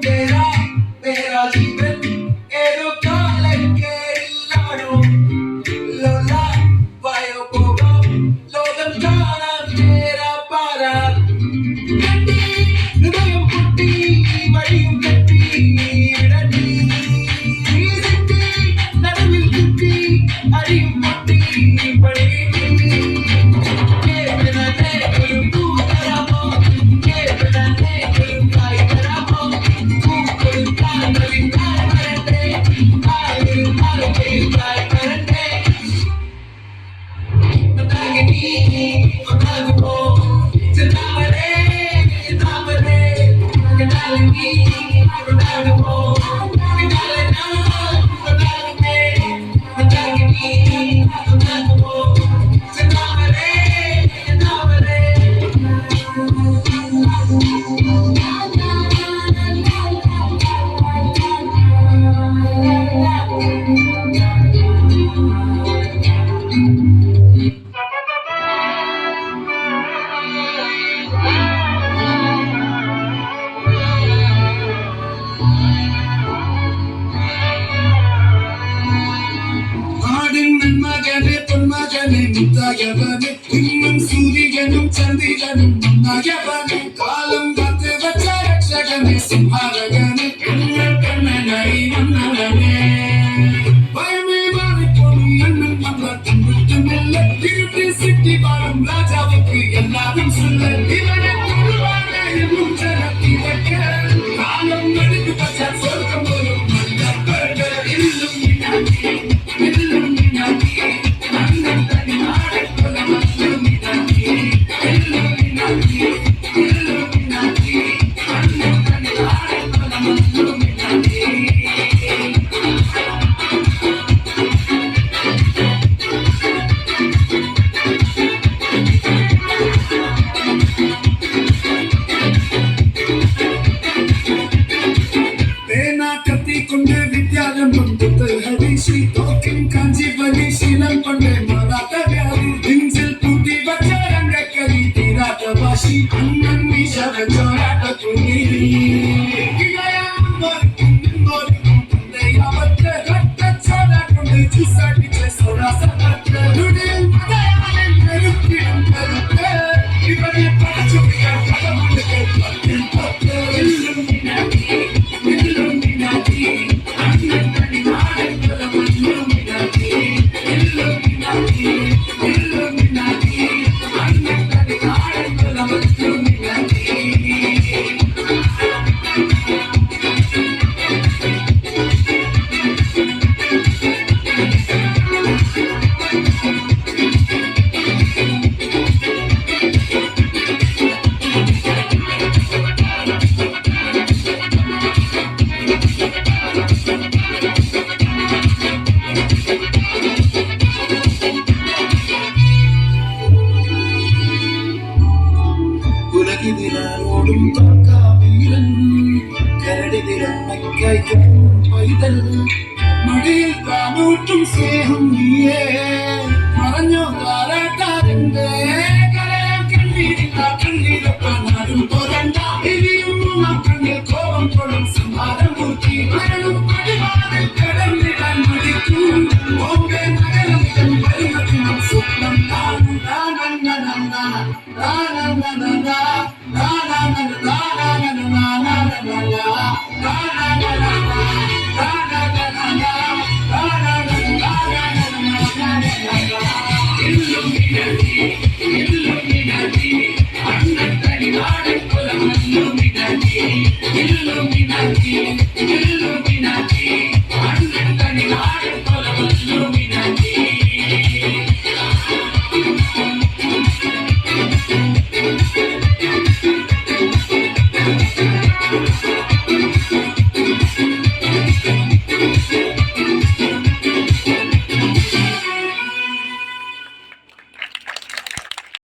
तेरा मेरा जीवन ഏതോ കാലക്കേടില്ലാണോ ലോല വായോ പോകാം ലോകം കാണാൻ ചേരാ പാരാ കെട്ടി ഹൃദയം പൊട്ടി വഴിയും കെട്ടി ഇടട്ടി സിറ്റി നടുവിൽ കുത്തി അടിയും പൊട്ടി പണി இன்னும் சூரியனும் சந்திரனும் ஒன்னாகவனே காலம் காத்து வச்ச ரட்சகனே சிம்ஹாரகனே கண்ணனை மன்னவனே பயமே மாறிப்போம் அண்ணன் மல்ல தம்பிட்டு மெல்ல இருட்டு சிட்டி வாழும் ராஜாவுக்கு எல்லாரும் சொல்ல இவனை தொழுவாங்க என்னும் ஜனத்தி வைக்க காலம் நடுக்கு வச்ச சொர்க்கம் போலும் மன்னர்கள் எல்லும் எல்லும் அண்ணன் தனி நாடு கொண்டு வித்யாரம்பம் ஹரிஷி தோக்கின் காஞ்சி பலி சீலம் கொண்டு மராட்ட வியாதி தின்சில் பூட்டி வச்ச ரங்க கரி தீராட்ட வாசி அண்ணன் மீசர ஜோராட்ட துணி உலகிதிரோடும் தோற்கா வீரன் கரடிதிரம்மைக்காய் பைதல் மடியில் தானூற்றும் சேகம் நீயே மறைഞ്ഞോ താരാട്ടാതെന്തേ കരയാൻ കണ്ണീരില്ല കണ്ണീരപ്പാനാരും തോരണ്ട ഇനിയും കണ്ണിൽ കോപം കൊള്ളും സംഹാരം പൂർത്തി മരണം പടിവാതിൽ കടന്നിടാൻ മടിക്കും ബോംബെ നഗരം വരുന്നതിനും സ്വപ്നം താനും Illuminati, Illuminati, Illuminati,